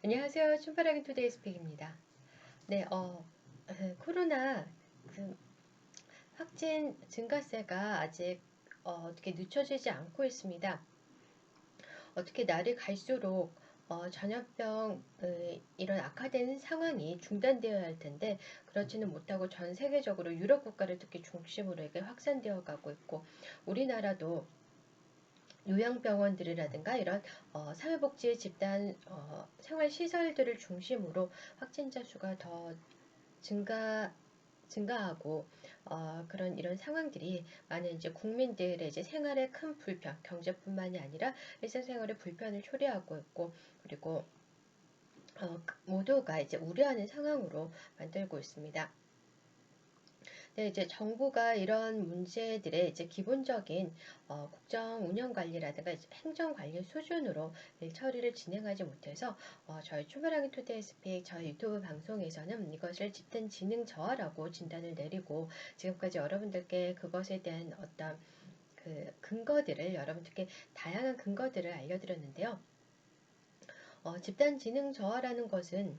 안녕하세요. 춤바라기 투데이 스픽입니다. 네, 코로나 그 확진 증가세가 아직 어떻게 늦춰지지 않고 있습니다. 어떻게 날이 갈수록 전염병의 이런 악화되는 상황이 중단되어야 할 텐데 그렇지는 못하고 전 세계적으로 유럽 국가를 특히 중심으로 이게 확산되어 가고 있고 우리나라도 요양병원들이라든가 이런 사회복지 집단 생활시설들을 중심으로 확진자 수가 더 증가 증가하고 그런 이런 상황들이 많은 이제 국민들의 이제 생활에 큰 불편, 경제뿐만이 아니라 일상생활에 불편을 초래하고 있고 그리고 모두가 이제 우려하는 상황으로 만들고 있습니다. 네, 이제 정부가 이런 문제들의 이제 기본적인 국정 운영 관리라든가 이제 행정 관리 수준으로 일 처리를 진행하지 못해서 저희 출발하기 투데이 스픽 저희 유튜브 방송에서는 이것을 집단 지능 저하라고 진단을 내리고 지금까지 여러분들께 그것에 대한 어떤 그 근거들을 여러분들께 다양한 근거들을 알려드렸는데요. 집단 지능 저하라는 것은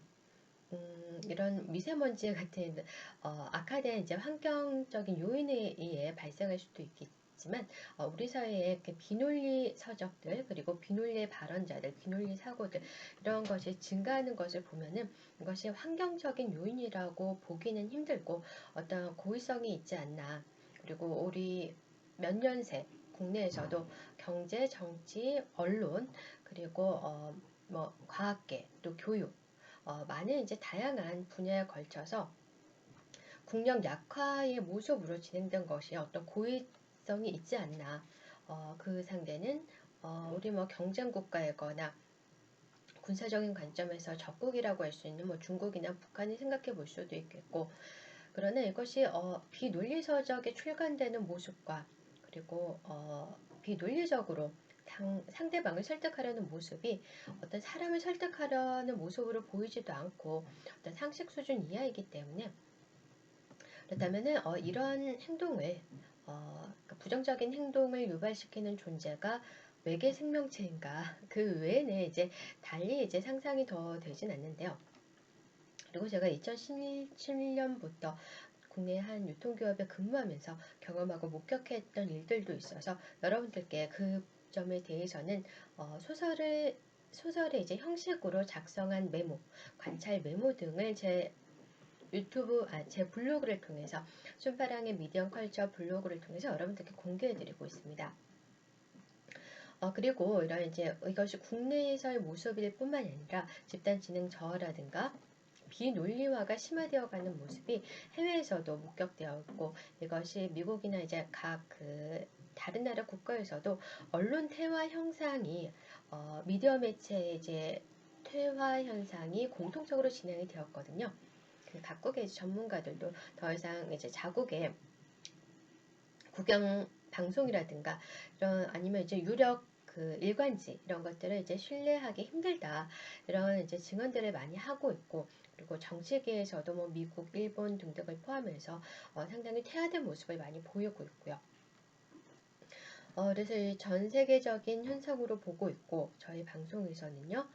이런 미세먼지 같은 악화된 이제 환경적인 요인에 의해 발생할 수도 있겠지만 우리 사회의 그 비논리 서적들 그리고 비논리 발언자들, 비논리 사고들 이런 것이 증가하는 것을 보면은 이것이 환경적인 요인이라고 보기는 힘들고 어떤 고의성이 있지 않나. 그리고 우리 몇 년새 국내에서도 경제, 정치, 언론 그리고 뭐 과학계 또 교육 많은 이제 다양한 분야에 걸쳐서 국력 약화의 모습으로 진행된 것이 어떤 고의성이 있지 않나. 그 상대는 우리 뭐 경쟁 국가이거나 군사적인 관점에서 적국이라고 할 수 있는 뭐 중국이나 북한이 생각해 볼 수도 있겠고 그러나 이것이 비논리서적에 출간되는 모습과 그리고 비논리적으로 상대방을 설득하려는 모습이 어떤 사람을 설득하려는 모습으로 보이지도 않고 어떤 상식 수준 이하이기 때문에 그렇다면은 이런 행동을 그러니까 부정적인 행동을 유발시키는 존재가 외계 생명체인가 그 외에는 이제 달리 이제 상상이 더 되진 않는데요. 그리고 제가 2017년부터 국내 한 유통기업에 근무하면서 경험하고 목격했던 일들도 있어서 여러분들께 그 점에 대해서는 소설의 이제 형식으로 작성한 메모, 관찰 메모 등을 제 블로그를 통해서 순파랑의 미디엄 컬처 블로그를 통해서 여러분들께 공개해드리고 있습니다. 그리고 이런 이제 이것이 국내에서의 모습일 뿐만 아니라 집단지능 저하라든가 비논리화가 심화되어가는 모습이 해외에서도 목격되어 있고 이것이 미국이나 이제 각 그 다른 나라 국가에서도 언론 퇴화 현상이 미디어 매체의 이제 퇴화 현상이 공통적으로 진행이 되었거든요. 그 각국의 전문가들도 더 이상 이제 자국의 국영 방송이라든가 이런 아니면 이제 유력 그 일관지 이런 것들을 이제 신뢰하기 힘들다 이런 이제 증언들을 많이 하고 있고 그리고 정치계에서도 뭐 미국, 일본 등등을 포함해서 상당히 퇴화된 모습을 많이 보이고 있고요. 그래서 전 세계적인 현상으로 보고 있고 저희 방송에서는요.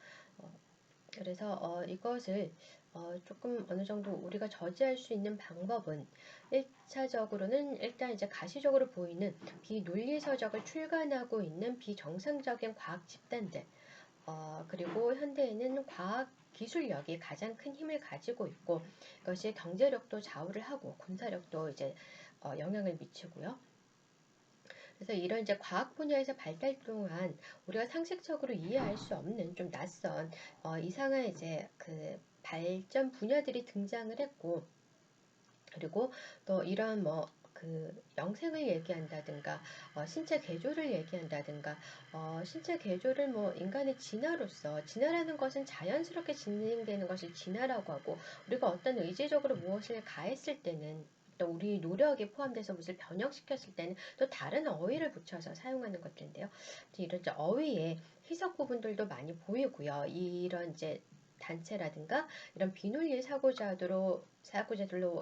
그래서 이것을 조금 어느 정도 우리가 저지할 수 있는 방법은 1차적으로는 일단 이제 가시적으로 보이는 비논리서적을 출간하고 있는 비정상적인 과학 집단들 그리고 현대에는 과학 기술력이 가장 큰 힘을 가지고 있고 이것이 경제력도 좌우를 하고 군사력도 이제 영향을 미치고요. 그래서 이런 이제 과학 분야에서 발달 동안 우리가 상식적으로 이해할 수 없는 좀 낯선 이상한 이제 그 발전 분야들이 등장을 했고 그리고 또 이런 뭐 그 영생을 얘기한다든가 신체 개조를 얘기한다든가 신체 개조를 뭐 인간의 진화라는 것은 자연스럽게 진행되는 것을 진화라고 하고 우리가 어떤 의지적으로 무엇을 가했을 때는 또 우리 노력이 포함돼서 무엇을 변형시켰을 때는 또 다른 어휘를 붙여서 사용하는 것들인데요. 이런 이제 어휘의 희석 부분들도 많이 보이고요. 이런 이제 단체라든가 이런 비논리 사고자들로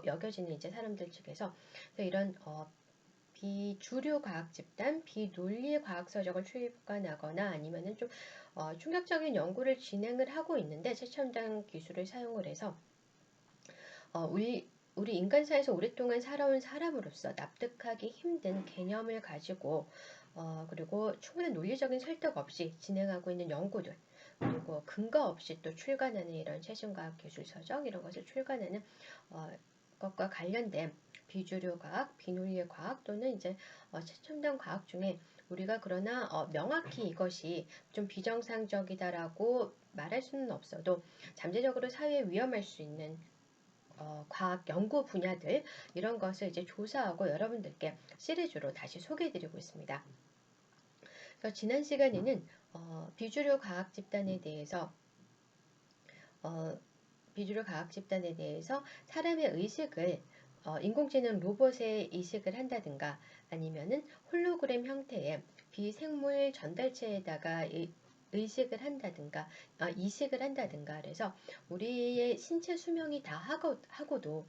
여겨지는 이제 사람들 측에서 이런 비주류 과학 집단, 비논리 과학 서적을 출간하거나 아니면은 좀 충격적인 연구를 진행을 하고 있는데 최첨단 기술을 사용을 해서 우리 인간사에서 오랫동안 살아온 사람으로서 납득하기 힘든 개념을 가지고 그리고 충분한 논리적인 설득 없이 진행하고 있는 연구들, 그리고 근거 없이 또 출간하는 이런 최신과학 기술 서적 이런 것을 출간하는 것과 관련된 비주류 과학, 비논리 과학 또는 이제 최첨단 과학 중에 우리가 그러나 명확히 이것이 좀 비정상적이다라고 말할 수는 없어도 잠재적으로 사회에 위험할 수 있는 과학 연구 분야들 이런 것을 이제 조사하고 여러분들께 시리즈로 다시 소개해드리고 있습니다. 그래서 지난 시간에는 비주류 과학 집단에 대해서 사람의 의식을 인공지능 로봇에 이식을 한다든가 아니면은 홀로그램 형태의 비생물 전달체에다가 의식을 한다든가 이식을 한다든가 그래서 우리의 신체 수명이 다 하고도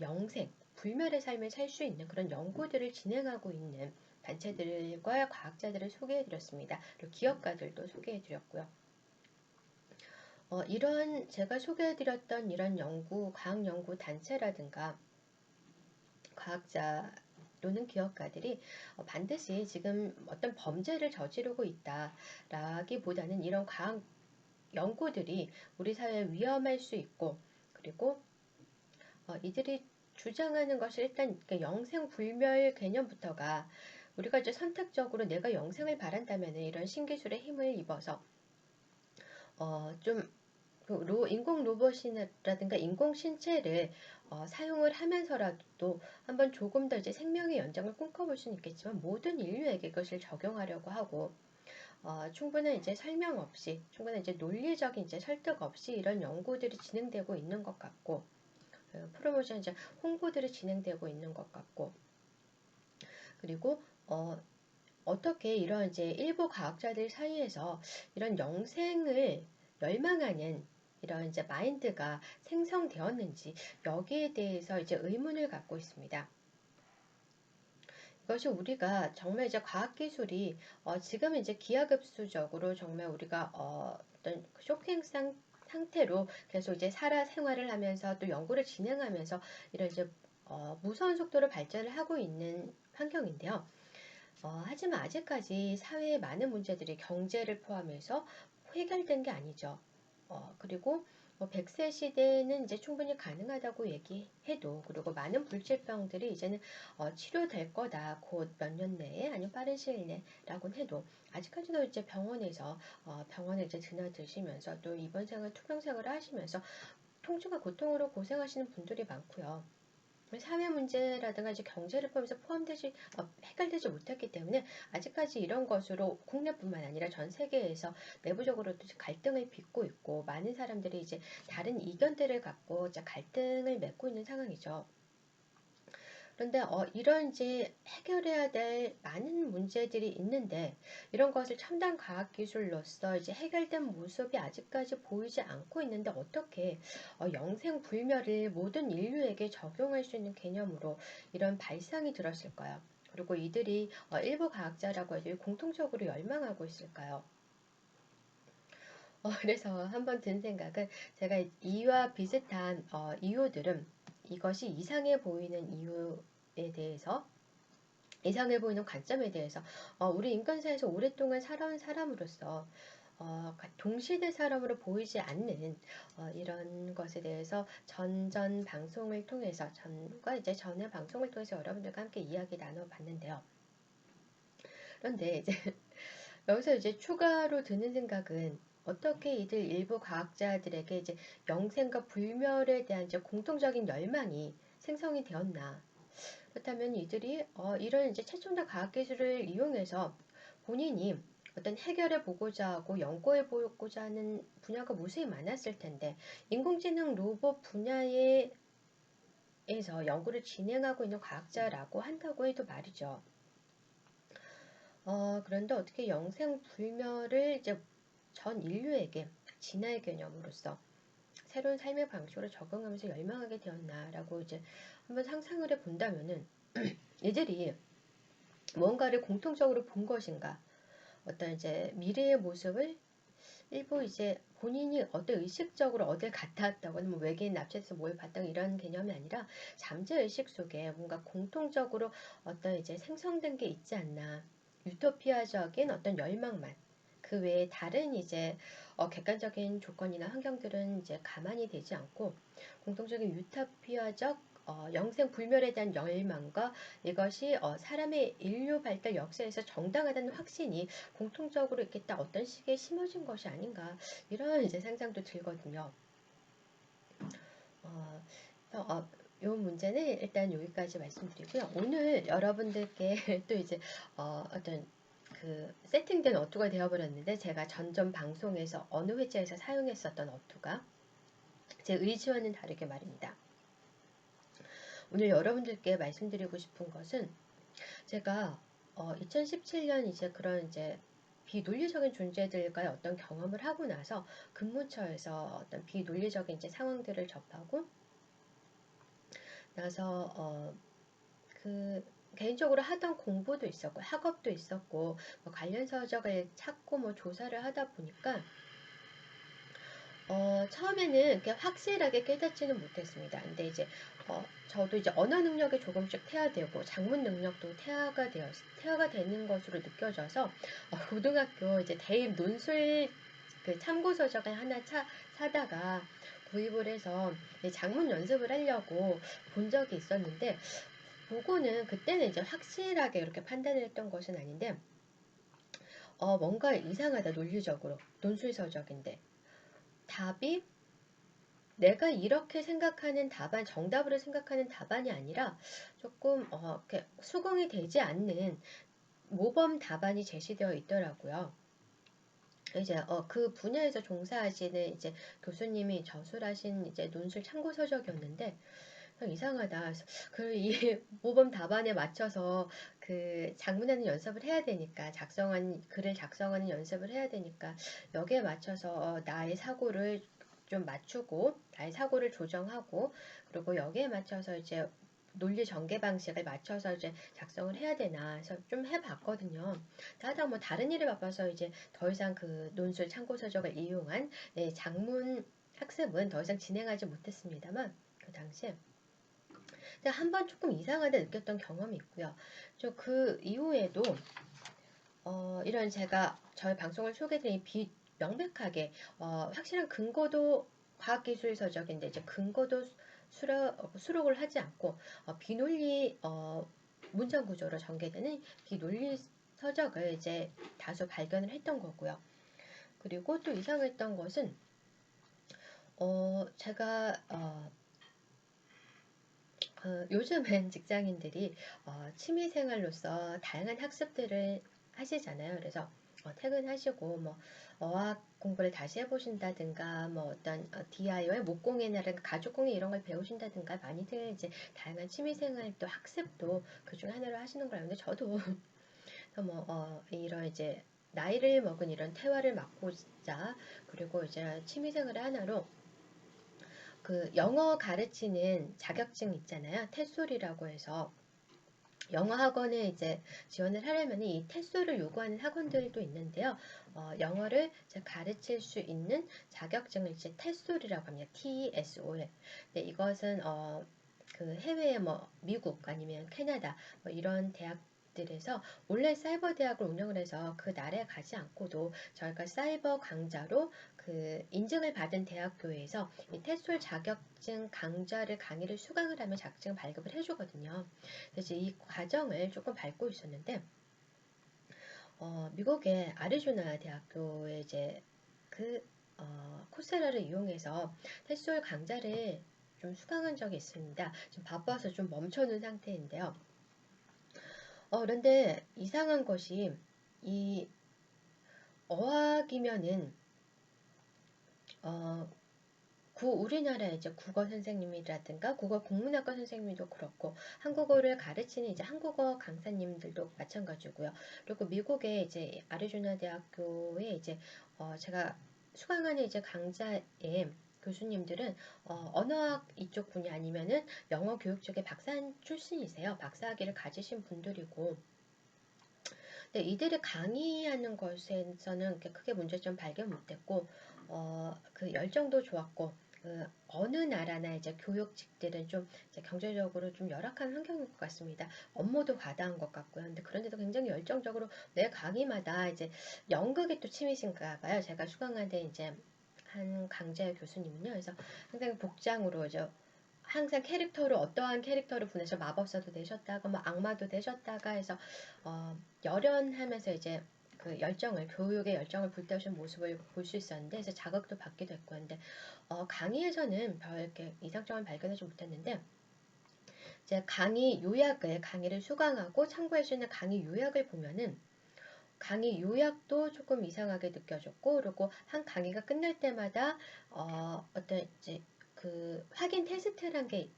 영생, 불멸의 삶을 살 수 있는 그런 연구들을 진행하고 있는 단체들과 과학자들을 소개해드렸습니다. 그리고 기업가들도 소개해드렸고요. 이런 제가 소개해드렸던 이런 과학 연구 단체라든가 과학자 또는 기업가들이 반드시 지금 어떤 범죄를 저지르고 있다라기보다는 이런 과학 연구들이 우리 사회에 위험할 수 있고 그리고 이들이 주장하는 것이 일단 영생불멸 개념부터가 우리가 이제 선택적으로 내가 영생을 바란다면 이런 신기술의 힘을 입어서 좀 인공 로봇이라든가 인공 신체를 사용을 하면서라도 한번 조금 더 이제 생명의 연장을 꿈꿔볼 수는 있겠지만 모든 인류에게 그것을 적용하려고 하고 충분한 이제 설명 없이 충분한 이제 논리적인 이제 설득 없이 이런 연구들이 진행되고 있는 것 같고 프로모션 이제 홍보들이 진행되고 있는 것 같고 그리고 어떻게 이런 이제 일부 과학자들 사이에서 이런 영생을 열망하는 이런 이제 마인드가 생성되었는지 여기에 대해서 이제 의문을 갖고 있습니다. 이것이 우리가 정말 이제 과학기술이 지금 이제 기하급수적으로 정말 우리가 어떤 쇼킹 상태로 계속 이제 생활을 하면서 또 연구를 진행하면서 이런 이제 무서운 속도로 발전을 하고 있는 환경인데요. 하지만 아직까지 사회의 많은 문제들이 경제를 포함해서 해결된 게 아니죠. 그리고 100세 시대는 이제 충분히 가능하다고 얘기해도 그리고 많은 불치병들이 이제는 치료될 거다. 곧 몇 년 내에 아니면 빠른 시일 내라고는 해도 아직까지도 이제 병원에 이제 드나드시면서 또 입원생활, 투병생활을 하시면서 통증과 고통으로 고생하시는 분들이 많고요. 사회 문제라든가 이제 경제를 포함해서 해결되지 못했기 때문에 아직까지 이런 것으로 국내뿐만 아니라 전 세계에서 내부적으로도 갈등을 빚고 있고 많은 사람들이 이제 다른 이견들을 갖고 이제 갈등을 맺고 있는 상황이죠. 그런데 이런 이제 해결해야 될 많은 문제들이 있는데 이런 것을 첨단 과학 기술로서 이제 해결된 모습이 아직까지 보이지 않고 있는데 어떻게 영생 불멸을 모든 인류에게 적용할 수 있는 개념으로 이런 발상이 들었을까요? 그리고 이들이 일부 과학자라고 해도 공통적으로 열망하고 있을까요? 그래서 한번 든 생각은 제가 이와 비슷한 이유들은 이것이 이상해 보이는 이유에 대해서 이상해 보이는 관점에 대해서 우리 인간사에서 오랫동안 살아온 사람으로서 동시대 사람으로 보이지 않는 이런 것에 대해서 전전 방송을 통해서 전과 이제 전의 방송을 통해서 여러분들과 함께 이야기 나눠봤는데요. 그런데 이제 여기서 이제 추가로 드는 생각은 어떻게 이들 일부 과학자들에게 이제 영생과 불멸에 대한 이제 공통적인 열망이 생성이 되었나? 그렇다면 이들이 이런 이제 최첨단 과학기술을 이용해서 본인이 어떤 해결해 보고자 하고 연구해 보고자 하는 분야가 무수히 많았을 텐데 인공지능 로봇 분야에서 연구를 진행하고 있는 과학자라고 한다고 해도 말이죠. 그런데 어떻게 영생불멸을 이제 전 인류에게 진화의 개념으로서 새로운 삶의 방식으로 적응하면서 열망하게 되었나라고 이제 한번 상상을 해 본다면은 이들이 무언가를 공통적으로 본 것인가? 어떤 이제 미래의 모습을 일부 이제 본인이 어떤 의식적으로 어딜 갔다 왔다거나 뭐 외계인 납치해서 뭘 봤다고 이런 개념이 아니라 잠재의식 속에 뭔가 공통적으로 어떤 이제 생성된 게 있지 않나. 유토피아적인 어떤 열망만. 그 외에 다른 이제 객관적인 조건이나 환경들은 이제 가만히 되지 않고 공통적인 유토피아적 영생 불멸에 대한 열망과 이것이 사람의 인류 발달 역사에서 정당하다는 확신이 공통적으로 이렇게 딱 어떤 식의 심어진 것이 아닌가 이런 이제 상상도 들거든요. 어, 이 문제는 일단 여기까지 말씀드리고요. 오늘 여러분들께 또 이제 어떤 그 세팅된 어투가 되어버렸는데 제가 전전 방송에서 어느 회차에서 사용했었던 어투가 제 의지와는 다르게 말입니다. 오늘 여러분들께 말씀드리고 싶은 것은 제가 2017년 이제 그런 이제 비논리적인 존재들과의 어떤 경험을 하고 나서 근무처에서 어떤 비논리적인 이제 상황들을 접하고 나서 그 개인적으로 하던 공부도 있었고 학업도 있었고 뭐 관련 서적을 찾고 뭐 조사를 하다 보니까 처음에는 이렇게 확실하게 깨닫지는 못했습니다. 근데 이제 저도 이제 언어 능력이 조금씩 퇴화되고 작문 능력도 퇴화가 되는 것으로 느껴져서 고등학교 이제 대입 논술 그 참고 서적을 하나 사다가 구입을 해서 작문 연습을 하려고 본 적이 있었는데 보고는 그때는 이제 확실하게 이렇게 판단을 했던 것은 아닌데 뭔가 이상하다 논리적으로 논술 서적인데 답이 내가 이렇게 생각하는 답안, 정답으로 생각하는 답안이 아니라 조금 이렇게 수긍이 되지 않는 모범 답안이 제시되어 있더라고요. 이제 그 분야에서 종사하시는 이제 교수님이 저술하신 이제 논술 참고 서적이었는데 이상하다. 이 모범 답안에 맞춰서 그 작문하는 연습을 해야 되니까 글을 작성하는 연습을 해야 되니까 여기에 맞춰서 나의 사고를 좀 맞추고 나의 사고를 조정하고 그리고 여기에 맞춰서 이제 논리 전개 방식을 맞춰서 이제 작성을 해야 되나 해서 좀 해봤거든요. 하다 뭐 다른 일에 바빠서 이제 더 이상 그 논술 참고 서적을 이용한 작문 학습은 더 이상 진행하지 못했습니다만 그 당시에 한 번 조금 이상하다 느꼈던 경험이 있고요. 그 이후에도 이런 제가 저희 방송을 소개드린 명백하게 확실한 근거도 과학기술 서적인데 이제 근거도 수록을 하지 않고 비논리 문장 구조로 전개되는 비논리 서적을 이제 다수 발견을 했던 거고요. 그리고 또 이상했던 것은 제가 요즘은 직장인들이 취미생활로서 다양한 학습들을 하시잖아요. 그래서 퇴근하시고 뭐 어학 공부를 다시 해보신다든가 뭐 어떤 DIY 목공이나 가죽공예 이런 걸 배우신다든가 많이들 이제 다양한 취미생활 또 학습도 그중 하나로 하시는 걸 아는데 저도 이런 이제 나이를 먹은 이런 퇴화를 막고자 그리고 이제 취미생활의 하나로 그 영어 가르치는 자격증 있잖아요. 테솔이라고 해서 영어 학원에 이제 지원을 하려면 이 테솔을 요구하는 학원들도 있는데요. 영어를 이제 가르칠 수 있는 자격증을 이제 테솔이라고 합니다. TESOL. 네, 이것은 그 해외에 뭐 미국 아니면 캐나다 뭐 이런 대학들에서 온라인 사이버 대학을 운영을 해서 그 나라에 가지 않고도 저희가 사이버 강좌로 그 인증을 받은 대학교에서 이 테솔 자격증 강의를 수강을 하면 자격증 발급을 해주거든요. 그래서 이 과정을 조금 밟고 있었는데 미국의 아리조나 대학교에 이제 그 코세라를 이용해서 테솔 강좌를 좀 수강한 적이 있습니다. 좀 바빠서 좀 멈춰놓은 상태인데요. 그런데 이상한 것이 이 어학이면은 우리나라의 이제 국어 선생님이라든가 국어 국문학과 선생님도 그렇고 한국어를 가르치는 이제 한국어 강사님들도 마찬가지고요. 그리고 미국의 이제 아리조나 대학교에 이제 제가 수강하는 이제 강좌의 교수님들은 언어학 이쪽 분야 아니면은 영어 교육 쪽에 박사 출신이세요. 박사학위를 가지신 분들이고 근데 이들이 강의하는 것에서는 이렇게 크게 문제점 발견 못했고, 그 열정도 좋았고, 그 어느 나라나 이제 교육직들은 좀 이제 경제적으로 좀 열악한 환경인 것 같습니다. 업무도 과다한 것 같고요. 근데 그런데도 굉장히 열정적으로 매 강의마다 이제 연극이 또 취미신가 봐요. 제가 수강한 이제 한 강좌 교수님은요. 그래서 굉장히 복장으로 이제 항상 캐릭터를 어떠한 캐릭터를 보내서 마법사도 되셨다가 뭐 악마도 되셨다가 해서 열연하면서 이제 그 열정을 교육의 열정을 불태우신 모습을 볼 수 있었는데 그래서 자극도 받기도 했고 근데 강의에서는 별 이렇게 이상점을 발견하지 못했는데 이제 강의를 수강하고 참고할 수 있는 강의 요약을 보면은 강의 요약도 조금 이상하게 느껴졌고 그리고 한 강의가 끝날 때마다 어떤 이제 그 확인 테스트란 게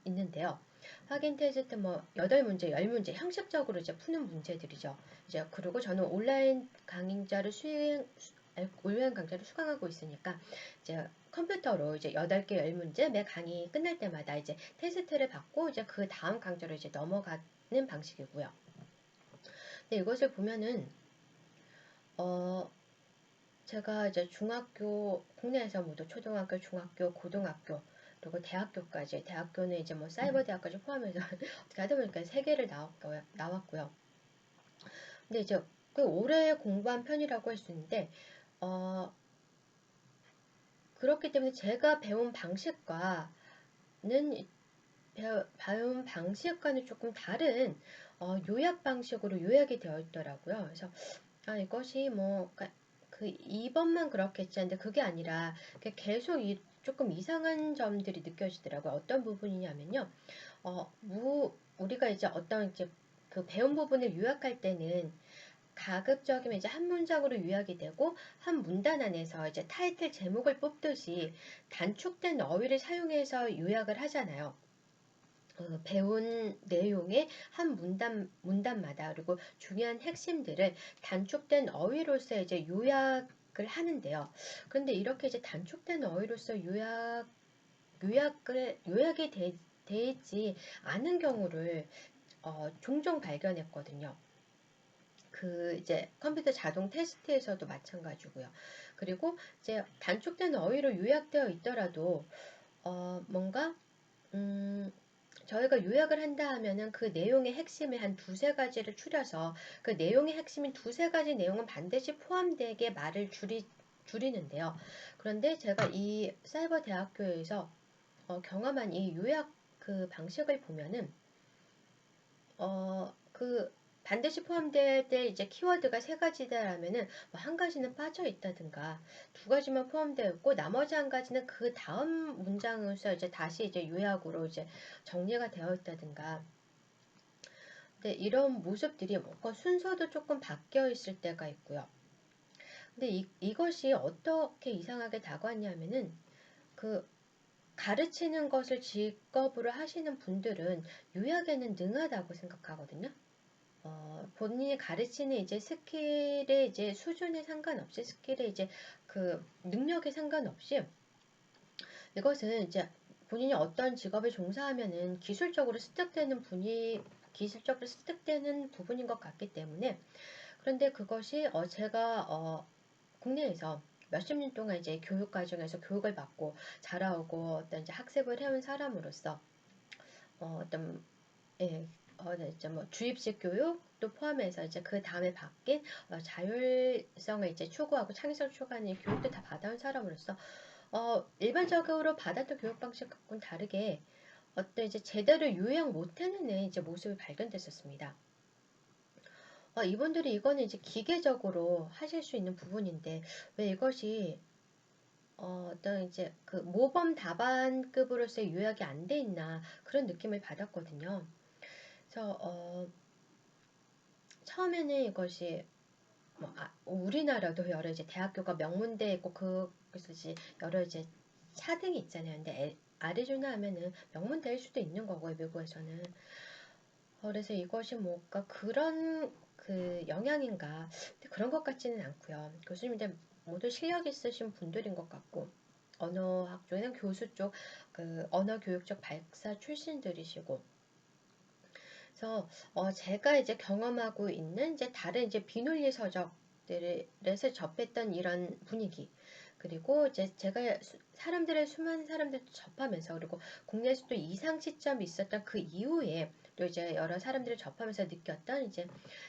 있는데요. 확인 테스트 뭐 8문제, 10문제 형식적으로 이제 푸는 문제들이죠. 이제 그리고 저는 온라인 강좌를 수강하고 있으니까 이제 컴퓨터로 이제 8개, 10문제 매 강의 끝날 때마다 이제 테스트를 받고 이제 그 다음 강좌로 이제 넘어가는 방식이고요. 근데 이것을 보면은 어 제가 이제 국내에서 모두 초등학교, 중학교, 고등학교, 그리고 대학교까지, 대학교는 이제 뭐 사이버 대학까지 포함해서 어떻게 하다 보니까 3개를 나왔고요. 근데 이제 꽤 오래 공부한 편이라고 할 수 있는데, 어, 그렇기 때문에 제가 배운 방식과는 조금 다른 요약 방식으로 요약이 되어 있더라고요. 그래서 이것이 뭐, 그 2번만 그렇겠지 한데 그게 아니라 계속 조금 이상한 점들이 느껴지더라고요. 어떤 부분이냐면요. 우리가 이제 어떤 이제 그 배운 부분을 요약할 때는 가급적이면 이제 한 문장으로 요약이 되고 한 문단 안에서 이제 타이틀 제목을 뽑듯이 단축된 어휘를 사용해서 요약을 하잖아요. 배운 내용의 한 문단마다 그리고 중요한 핵심들을 단축된 어휘로서 이제 요약을 하는데요. 그런데 이렇게 이제 단축된 어휘로서 요약이 되지 않은 경우를 종종 발견했거든요. 그 이제 컴퓨터 자동 테스트에서도 마찬가지고요. 그리고 이제 단축된 어휘로 요약되어 있더라도 뭔가 저희가 요약을 한다 하면은 그 내용의 핵심을 한 두세 가지를 추려서 그 내용의 핵심인 두세 가지 내용은 반드시 포함되게 말을 줄이는데요. 그런데 제가 이 사이버 대학교에서 경험한 이 요약 그 방식을 보면은 그 반드시 포함될 때 이제 키워드가 세 가지다라면은 뭐 한 가지는 빠져 있다든가 두 가지만 포함되어 있고 나머지 한 가지는 그 다음 문장에서 이제 다시 이제 요약으로 이제 정리가 되어 있다든가. 근데 이런 모습들이 뭔가 순서도 조금 바뀌어 있을 때가 있고요. 근데 이것이 어떻게 이상하게 다가왔냐면은 그 가르치는 것을 직업으로 하시는 분들은 요약에는 능하다고 생각하거든요. 본인이 가르치는 이제 스킬의 이제 수준에 상관없이 스킬의 이제 그 능력에 상관없이 이것은 이제 본인이 어떤 직업에 종사하면은 기술적으로 습득되는 부분인 것 같기 때문에 그런데 그것이 제가 국내에서 몇십 년 동안 이제 교육 과정에서 교육을 받고 자라오고 어떤 이제 학습을 해온 사람으로서 어떤 예, 네, 이제 뭐 주입식 교육도 포함해서 이제 그 다음에 바뀐 자율성을 이제 추구하고 창의성을 추구하는 이 교육도 다 받아온 사람으로서 일반적으로 받았던 교육 방식과는 다르게 어떤 이제 제대로 요약 못해내는 이제 모습이 발견됐었습니다. 이분들이 이거는 이제 기계적으로 하실 수 있는 부분인데 왜 이것이 어떤 이제 그 모범 답안급으로서의 요약이 안 돼 있나 그런 느낌을 받았거든요. 그래서 처음에는 이것이 뭐 우리나라도 여러 이제 대학교가 명문대에 있고 그래서 이제 여러 이제 차등이 있잖아요. 근데 아리조나 하면은 명문대일 수도 있는 거고요. 미국에서는. 그래서 이것이 뭔가 그런 그 영향인가? 근데 그런 것 같지는 않고요. 교수님들 모두 실력 있으신 분들인 것 같고 언어학 쪽에는 교수 쪽 그 언어 교육 쪽 박사 출신들이시고 그래서 제가 이제 경험하고 있는 이제 다른 이제 비논리 서적들에서 접했던 이런 분위기, 그리고 이제 제가 사람들의 수많은 사람들 접하면서, 그리고 국내에서도 이상 시점이 있었던 그 이후에 또 이제 여러 사람들을 접하면서 느꼈던, 이제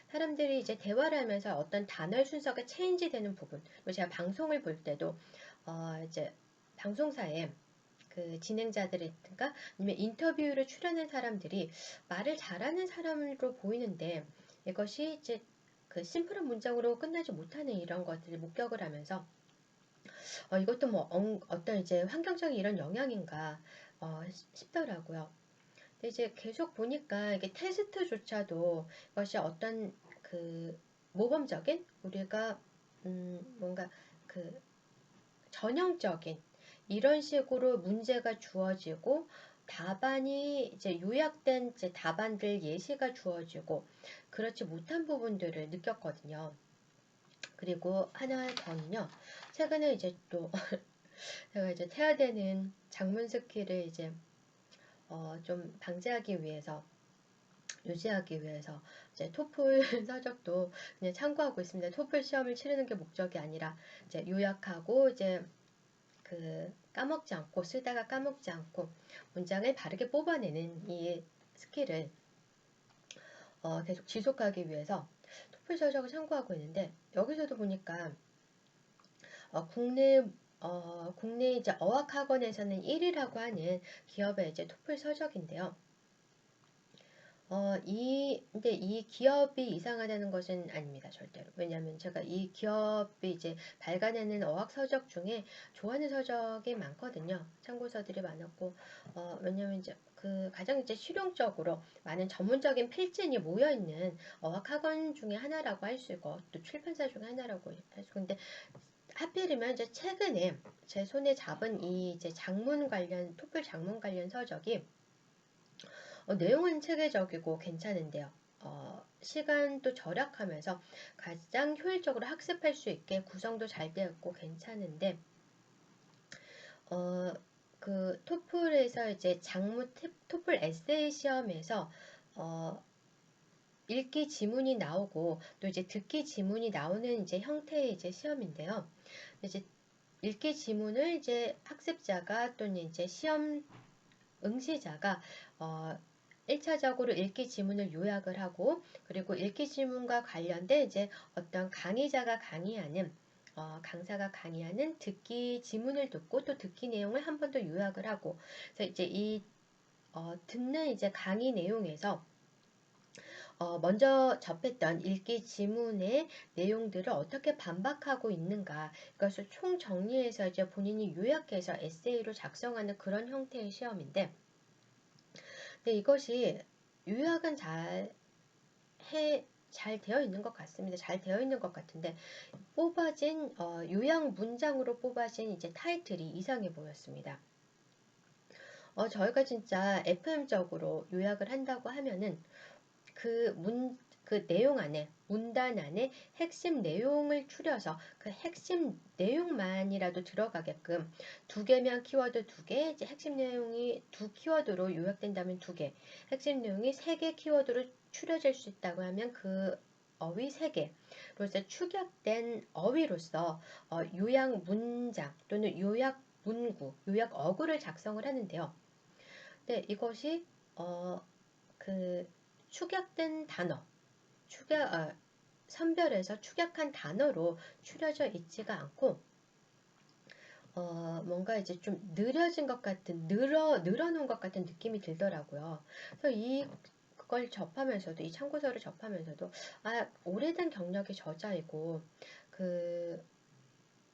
사람들이 이제 대화를 하면서 어떤 단어의 순서가 체인지되는 부분, 그리고 제가 방송을 볼 때도 이제 방송사에 그 진행자들이든가 아니면 인터뷰를 출연한 사람들이 말을 잘하는 사람으로 보이는데, 이것이 이제 그 심플한 문장으로 끝나지 못하는 이런 것들을 목격을 하면서 이것도 뭐 어떤 이제 환경적인 이런 영향인가 싶더라고요. 근데 이제 계속 보니까 이게 테스트조차도 이것이 어떤 그 모범적인, 우리가 뭔가 그 전형적인 이런 식으로 문제가 주어지고, 답안이 이제 요약된 이제 답안들 예시가 주어지고, 그렇지 못한 부분들을 느꼈거든요. 그리고 하나 더는요, 최근에 이제 또 제가 이제 태아되는 장문 스킬을 이제 좀 방지하기 위해서, 유지하기 위해서 이제 토플 서적도 그냥 참고하고 있습니다. 토플 시험을 치르는 게 목적이 아니라 이제 요약하고, 이제 그 까먹지 않고, 쓰다가 까먹지 않고 문장을 바르게 뽑아내는 이 스킬을 계속 지속하기 위해서 토플 서적을 참고하고 있는데, 여기서도 보니까 국내 이제 어학학원에서는 1위라고 하는 기업의 이제 토플 서적인데요. 근데 이 기업이 이상하다는 것은 아닙니다, 절대로. 왜냐하면 제가 이 기업이 이제 발간하는 어학 서적 중에 좋아하는 서적이 많거든요. 참고서들이 많았고, 왜냐하면 이제 그 가장 이제 실용적으로 많은 전문적인 필진이 모여 있는 어학 학원 중에 하나라고 할 수 있고, 또 출판사 중에 하나라고 할 수 있고, 근데 하필이면 이제 최근에 제 손에 잡은 이 이제 장문 관련, 토플 장문 관련 서적이 내용은 체계적이고 괜찮은데요. 시간도 절약하면서 가장 효율적으로 학습할 수 있게 구성도 잘 되어 있고 괜찮은데, 그 토플에서 이제 토플 에세이 시험에서 읽기 지문이 나오고, 또 이제 듣기 지문이 나오는 이제 형태의 이제 시험인데요. 이제 읽기 지문을 이제 학습자가 또는 이제 시험 응시자가 1차적으로 읽기 지문을 요약을 하고, 그리고 읽기 지문과 관련된 이제 어떤 강의자가 강의하는, 강사가 강의하는 듣기 지문을 듣고, 또 듣기 내용을 한 번 더 요약을 하고, 그래서 이제 이 듣는 이제 강의 내용에서 먼저 접했던 읽기 지문의 내용들을 어떻게 반박하고 있는가, 이것을 총 정리해서 이제 본인이 요약해서 에세이로 작성하는 그런 형태의 시험인데, 근데 이것이 요약은 잘 되어 있는 것 같습니다. 잘 되어 있는 것 같은데, 뽑아진 요약 문장으로 뽑아진 이제 타이틀이 이상해 보였습니다. 저희가 진짜 FM적으로 요약을 한다고 하면은 그 내용 안에, 문단 안에 핵심 내용을 추려서 그 핵심 내용만이라도 들어가게끔, 두 개면 키워드 두 개, 이제 핵심 내용이 두 키워드로 요약된다면 두 개, 핵심 내용이 세 개 키워드로 추려질 수 있다고 하면 그 어휘 세 개로서 축약된 어휘로서 요약 문장 또는 요약 문구, 요약 어구를 작성을 하는데요. 근데 이것이 그 축약된 단어, 선별해서 축약한 단어로 추려져 있지가 않고, 뭔가 이제 좀 느려진 것 같은, 늘어놓은 것 같은 느낌이 들더라고요. 그래서 그걸 접하면서도, 이 참고서를 접하면서도, 오래된 경력의 저자이고, 그,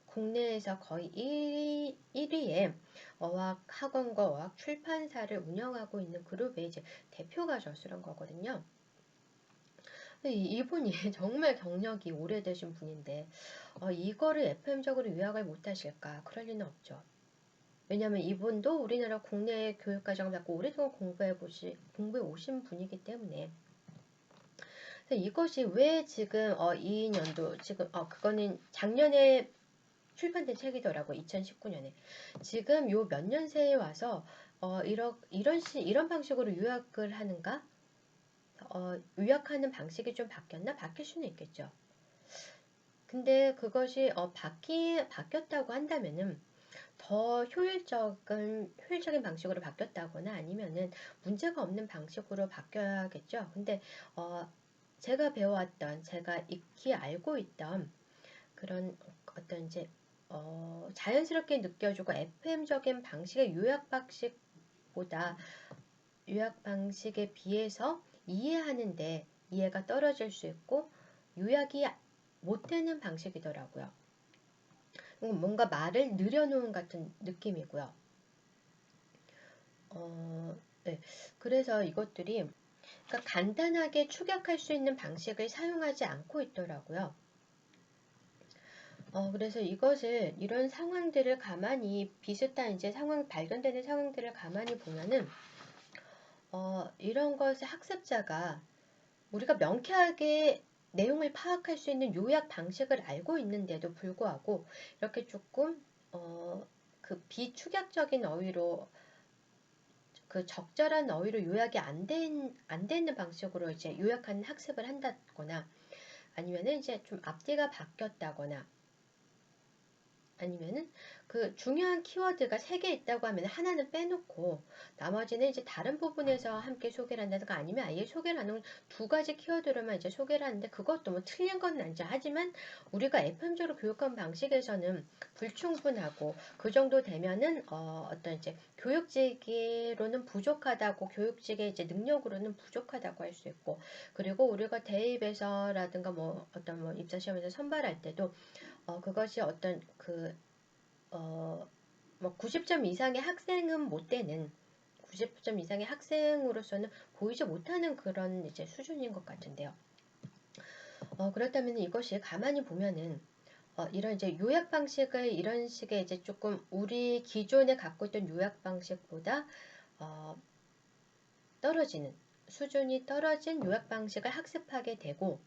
국내에서 거의 1위의 어학 학원과 어학 출판사를 운영하고 있는 그룹의 이제 대표가 저술한 거거든요. 이분이 정말 경력이 오래되신 분인데, 이거를 FM적으로 요약을 못하실까? 그럴 리는 없죠. 왜냐하면 이분도 우리나라 국내 교육과정을 갖고 오랫동안 공부해 오신 분이기 때문에. 그래서 이것이 왜 지금, 이 년도, 지금, 그거는 작년에 출판된 책이더라고, 2019년에. 지금 요 몇 년 새에 와서, 이런 방식으로 요약을 하는가? 요약하는 방식이 좀 바뀌었나? 바뀔 수는 있겠죠. 근데 그것이 바뀌었다고 한다면은 더 효율적인 방식으로 바뀌었다거나 아니면은 문제가 없는 방식으로 바뀌어야겠죠. 근데 제가 배워왔던, 제가 익히 알고 있던 그런 어떤 이제 자연스럽게 느껴지고 FM적인 방식의 요약 방식에 비해서 이해하는데 이해가 떨어질 수 있고 요약이 못 되는 방식이더라고요. 뭔가 말을 늘여놓은 같은 느낌이고요. 네. 그래서 이것들이 그러니까 간단하게 축약할 수 있는 방식을 사용하지 않고 있더라고요. 그래서 이런 상황들을 가만히 비슷한 이제 발견되는 상황들을 가만히 보면은, 이런 것을 학습자가 우리가 명쾌하게 내용을 파악할 수 있는 요약 방식을 알고 있는데도 불구하고 이렇게 조금 그 비축약적인 어휘로 그 적절한 어휘로 요약이 안 되는 방식으로 이제 요약하는 학습을 한다거나 아니면은 이제 좀 앞뒤가 바뀌었다거나 아니면은 그 중요한 키워드가 3개 있다고 하면 하나는 빼놓고 나머지는 이제 다른 부분에서 함께 소개를 한다든가 아니면 아예 소개를 안 하고 2가지 키워드로만 이제 소개를 하는데 그것도 뭐 틀린 건 아니죠. 하지만 우리가 FM적으로 교육한 방식에서는 불충분하고 그 정도 되면은 어떤 이제 교육직으로는 부족하다고 교육직의 이제 능력으로는 부족하다고 할 수 있고 그리고 우리가 대입에서라든가 뭐 어떤 뭐 입사시험에서 선발할 때도 그것이 어떤 뭐 90점 이상의 학생은 못 되는 90점 이상의 학생으로서는 보이지 못하는 그런 이제 수준인 것 같은데요. 그렇다면 이것이 가만히 보면은 이런 이제 요약 방식을 이런 식의 이제 조금 우리 기존에 갖고 있던 요약 방식보다 떨어지는 수준이 떨어진 요약 방식을 학습하게 되고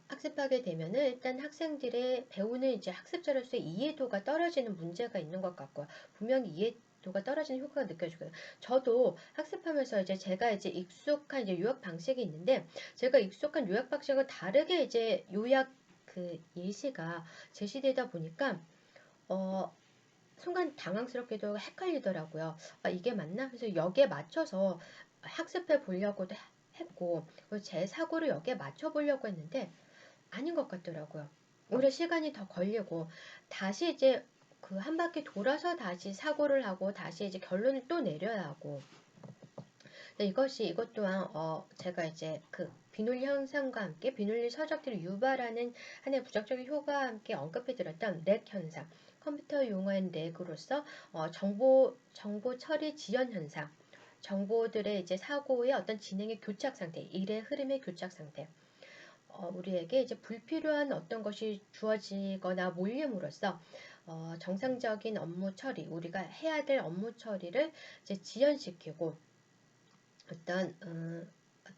학습하게 되면은 일단 학생들의 배우는 이제 학습자로서의 이해도가 떨어지는 문제가 있는 것 같고요. 분명히 이해도가 떨어지는 효과가 느껴지고요. 저도 학습하면서 이제 제가 이제 익숙한 이제 요약 방식이 있는데 제가 익숙한 요약 방식과 다르게 이제 요약 그 예시가 제시되다 보니까 순간 당황스럽게도 헷갈리더라고요. 이게 맞나? 그래서 여기에 맞춰서 학습해 보려고도 했고 제 사고를 여기에 맞춰 보려고 했는데 아닌 것 같더라고요. 오히려 시간이 더 걸리고 다시 이제 그 한 바퀴 돌아서 다시 사고를 하고 다시 이제 결론을 또 내려야 하고 이것 또한 제가 이제 그 비논리 현상과 함께 비논리 서적들을 유발하는 하나의 부정적인 효과와 함께 언급해 드렸던 렉 현상, 컴퓨터 용어인 렉으로서 정보 처리 지연 현상, 정보들의 이제 사고의 어떤 진행의 교착 상태, 일의 흐름의 교착 상태, 우리에게 이제 불필요한 어떤 것이 주어지거나 몰림으로써 정상적인 업무 처리, 우리가 해야 될 업무 처리를 이제 지연시키고 어떤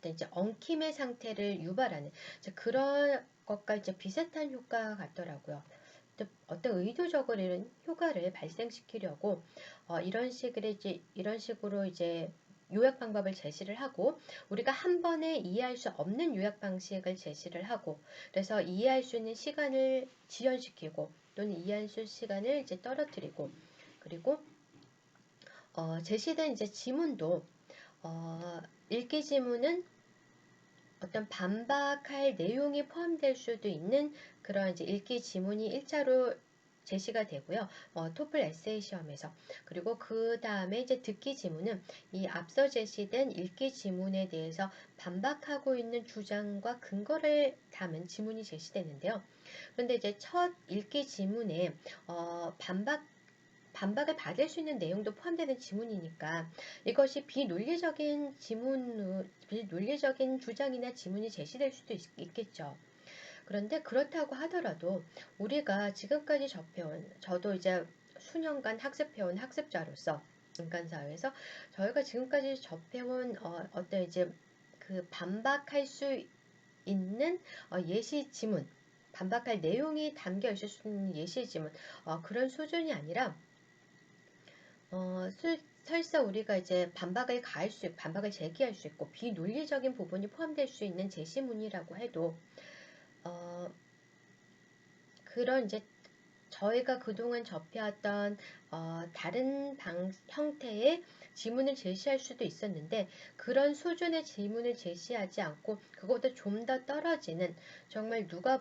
이제 엉킴의 상태를 유발하는 이제 그런 것과 이제 비슷한 효과 같더라고요. 어떤 의도적으로 이런 효과를 발생시키려고 이런 식으로 이제 요약 방법을 제시를 하고 우리가 한 번에 이해할 수 없는 요약 방식을 제시를 하고 그래서 이해할 수 있는 시간을 지연시키고 또는 이해할 수 있는 시간을 이제 떨어뜨리고 그리고 제시된 이제 지문도 읽기 지문은 어떤 반박할 내용이 포함될 수도 있는 그런 이제 읽기 지문이 일자로 제시가 되고요. 토플 에세이 시험에서. 그리고 그 다음에 이제 듣기 지문은 이 앞서 제시된 읽기 지문에 대해서 반박하고 있는 주장과 근거를 담은 지문이 제시되는데요. 그런데 이제 첫 읽기 지문에 반박을 받을 수 있는 내용도 포함되는 지문이니까 이것이 비논리적인 주장이나 지문이 제시될 수도 있겠죠. 그런데 그렇다고 하더라도 우리가 지금까지 저도 이제 수년간 학습해온 학습자로서 인간사회에서 저희가 지금까지 접해온 어떤 이제 그 반박할 수 있는 예시 지문, 반박할 내용이 담겨 있을 수 있는 예시 지문, 그런 수준이 아니라 설사 우리가 이제 반박을 제기할 수 있고 비논리적인 부분이 포함될 수 있는 제시문이라고 해도 어, 그런 이제 저희가 그동안 접해왔던 다른 형태의 지문을 제시할 수도 있었는데 그런 수준의 지문을 제시하지 않고 그것보다 좀 더 떨어지는 정말 누가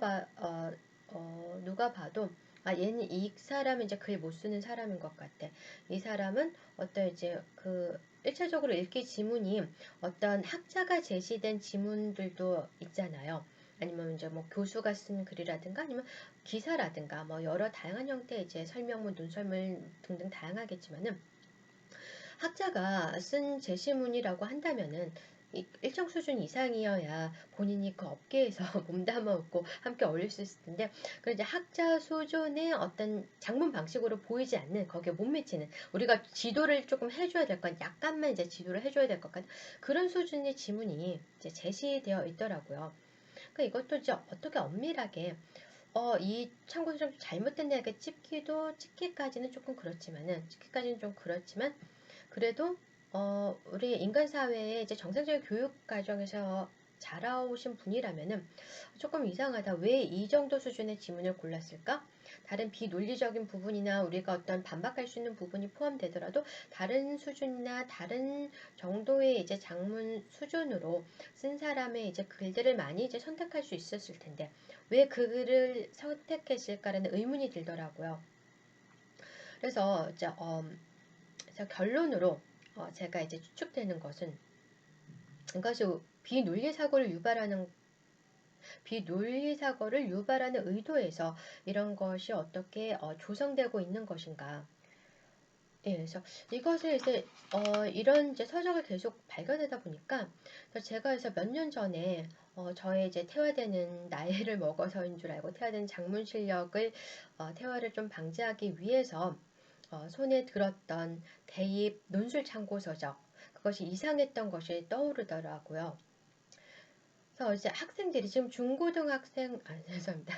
봐도 얘는 이 사람은 이제 글 못 쓰는 사람인 것 같아. 이 사람은 어떤 이제 그 1차적으로 읽기 지문이 어떤 학자가 제시된 지문들도 있잖아요. 아니면 이제 뭐 교수가 쓴 글이라든가 아니면 기사라든가 뭐 여러 다양한 형태의 이제 설명문, 논설문 등등 다양하겠지만은 학자가 쓴 제시문이라고 한다면은 일정 수준 이상이어야 본인이 그 업계에서 몸담아먹고 함께 어울릴 수 있을 텐데 그 이제 학자 수준의 어떤 작문 방식으로 보이지 않는 거기에 못 미치는 우리가 지도를 조금 해줘야 될 건 약간만 이제 지도를 해줘야 될 것 같은 그런 수준의 지문이 이제 제시되어 있더라고요. 그러니까 이것도 이제 어떻게 엄밀하게 이 참고서 좀 잘못된 대학에 찍기까지는 조금 그렇지만은, 찍기까지는 좀 그렇지만, 그래도, 우리 인간 사회에 이제 정상적인 교육 과정에서 자라오신 분이라면은 조금 이상하다. 왜 이 정도 수준의 지문을 골랐을까? 다른 비논리적인 부분이나 우리가 어떤 반박할 수 있는 부분이 포함되더라도 다른 수준이나 다른 정도의 이제 작문 수준으로 쓴 사람의 이제 글들을 많이 이제 선택할 수 있었을 텐데 왜 그 글을 선택했을까라는 의문이 들더라고요. 그래서 이제 그래서 결론으로 제가 이제 추측되는 것은 이것이 비논리 사고를 유발하는 의도에서 이런 것이 어떻게 조성되고 있는 것인가. 예, 그래서 이것을 이제 이런 이제 서적을 계속 발견하다 보니까 제가 그래서 몇 년 전에 저의 이제 퇴화되는 나이를 먹어서인 줄 알고 퇴화된 작문 실력을 퇴화를 좀 방지하기 위해서 손에 들었던 대입 논술 참고 서적 그것이 이상했던 것이 떠오르더라고요. 그래서 이제 학생들이 지금 중고등학생 죄송합니다.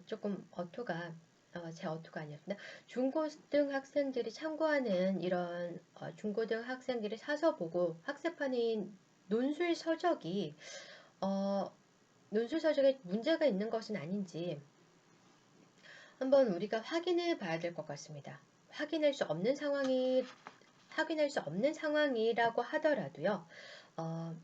조금 제 어투가 아니었습니다. 중고등 학생들이 참고하는 이런 중고등 학생들이 사서 보고 학습하는 논술 서적이 어, 논술 서적에 문제가 있는 것은 아닌지 한번 우리가 확인해 봐야 될 것 같습니다. 확인할 수 없는 상황이라고 하더라도요. 어,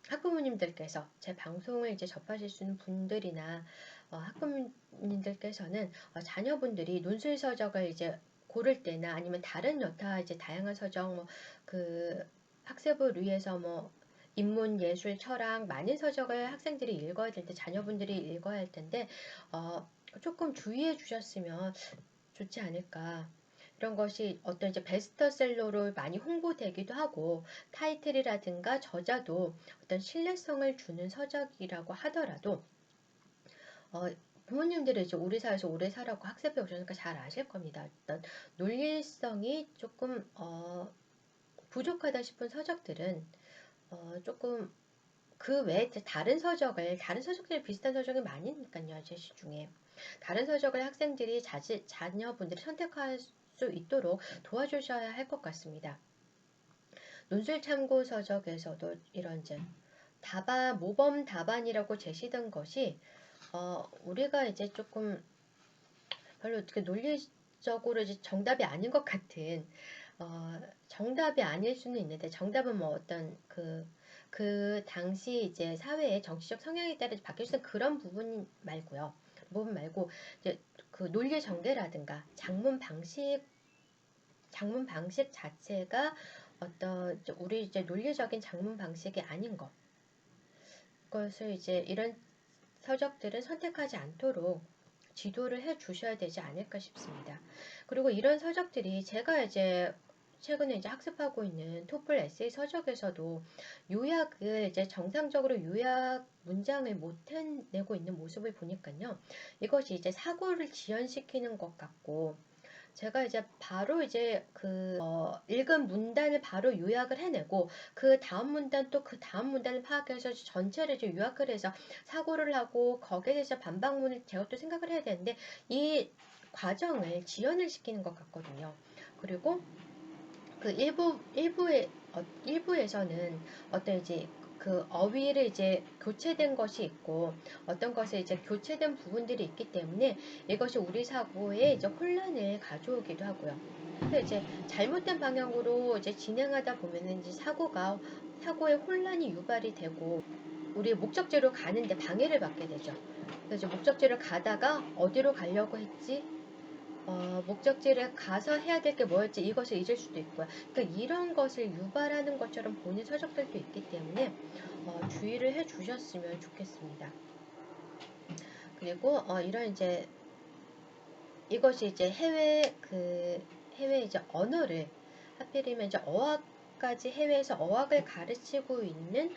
학부모님들께서 제 방송을 이제 접하실 수 있는 분들이나 학부모님들께서는 자녀분들이 논술 서적을 이제 고를 때나 아니면 다른 여타 이제 다양한 서적 그 학습을 위해서 인문, 예술, 철학 많은 서적을 학생들이 읽어야 될 때 자녀분들이 읽어야 할 텐데 조금 주의해 주셨으면 좋지 않을까. 이런 것이 어떤 이제 베스트셀러로 많이 홍보되기도 하고 타이틀이라든가 저자도 어떤 신뢰성을 주는 서적이라고 하더라도 어, 부모님들이 이제 우리 사회에서 오래 살아고 학습해 오셨으니까 잘 아실 겁니다. 어떤 논리성이 조금 부족하다 싶은 서적들은 조금 그 외에 다른 서적들이 비슷한 서적이 많으니까요. 제시 중에 다른 서적을 학생들이 자녀분들이 선택할 수 있도록 도와주셔야 할 것 같습니다. 논술 참고 서적에서도 이런 이제 모범 답안이라고 제시된 것이 우리가 이제 조금 별로 어떻게 논리적으로 이제 정답이 아닌 것 같은 정답이 아닐 수는 있는데 정답은 뭐 어떤 그 당시 이제 사회의 정치적 성향에 따라 바뀔 수 있는 그런 부분 말고 이제 그 논리 전개라든가 작문 방식 자체가 우리 이제 논리적인 작문 방식이 아닌 것. 그것을 이제 이런 서적들은 선택하지 않도록 지도를 해 주셔야 되지 않을까 싶습니다. 그리고 이런 서적들이 제가 이제 최근에 이제 학습하고 있는 토플 에세이 서적에서도 요약을 이제 정상적으로 요약 문장을 못 해내고 있는 모습을 보니까요. 이것이 이제 사고를 지연시키는 것 같고 제가 이제 바로 이제 읽은 문단을 바로 요약을 해내고 그 다음 문단 또 그 다음 문단을 파악해서 전체를 이제 요약을 해서 사고를 하고 거기에 대해서 반박문을 제가 또 생각을 해야 되는데 이 과정을 지연을 시키는 것 같거든요. 그리고 그 일부에서는 어떤 이제 그 어휘를 이제 교체된 것이 있고 어떤 것에 이제 교체된 부분들이 있기 때문에 이것이 우리 사고에 이제 혼란을 가져오기도 하고요. 근데 이제 잘못된 방향으로 이제 진행하다 보면은 이제 사고의 혼란이 유발이 되고 우리의 목적지로 가는데 방해를 받게 되죠. 그래서 목적지를 가다가 어디로 가려고 했지? 목적지를 가서 해야 될 게 뭐였지? 이것을 잊을 수도 있고요. 그러니까 이런 것을 유발하는 것처럼 보는 서적들도 있기 때문에 주의를 해 주셨으면 좋겠습니다. 그리고 이런 이제 이것이 이제 해외 이제 언어를 하필이면 이제 어학까지 해외에서 어학을 가르치고 있는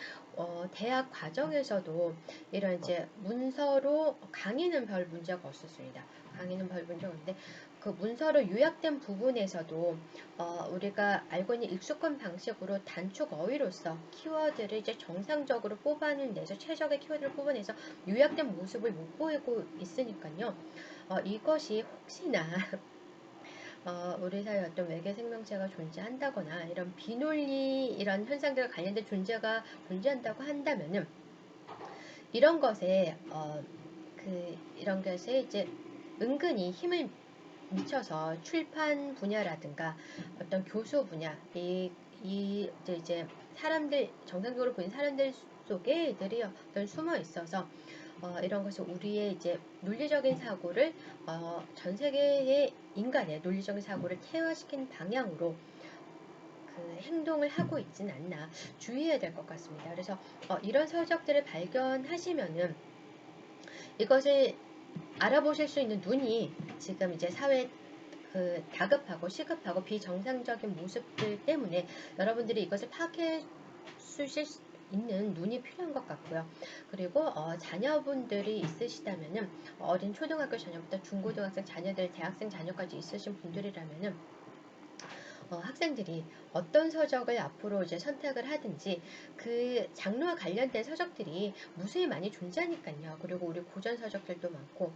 대학 과정에서도 이런 이제 문서로 강의는 별 문제가 없었습니다. 강의는 별 문제가 없는데 그 문서로 요약된 부분에서도 우리가 알고 있는 익숙한 방식으로 단축 어휘로서 키워드를 이제 정상적으로 뽑아내서 최적의 키워드를 뽑아내서 요약된 모습을 못 보이고 있으니까요. 이것이 혹시나 우리 사회에 어떤 외계 생명체가 존재한다거나 이런 비논리 이런 현상들과 관련된 존재가 존재한다고 한다면은 이런 것에 이런 것에 이제 은근히 힘을 미쳐서 출판 분야라든가 어떤 교수 분야 이제 사람들 정상적으로 보이는 사람들 속에 애들이 어떤 숨어 있어서 이런 것을 우리의 이제 논리적인 사고를 전 세계의 인간의 논리적인 사고를 퇴화시킨 방향으로 그 행동을 하고 있진 않나 주의해야 될 것 같습니다. 그래서 이런 서적들을 발견하시면은 이것을 알아보실 수 있는 눈이 지금 이제 사회 다급하고 시급하고 비정상적인 모습들 때문에 여러분들이 이것을 파악해 주실 수 있는 눈이 필요한 것 같고요. 그리고 자녀분들이 있으시다면은 어린 초등학교 자녀부터 중고등학생 자녀들, 대학생 자녀까지 있으신 분들이라면은 학생들이 어떤 서적을 앞으로 이제 선택을 하든지 그 장르와 관련된 서적들이 무수히 많이 존재하니까요. 그리고 우리 고전 서적들도 많고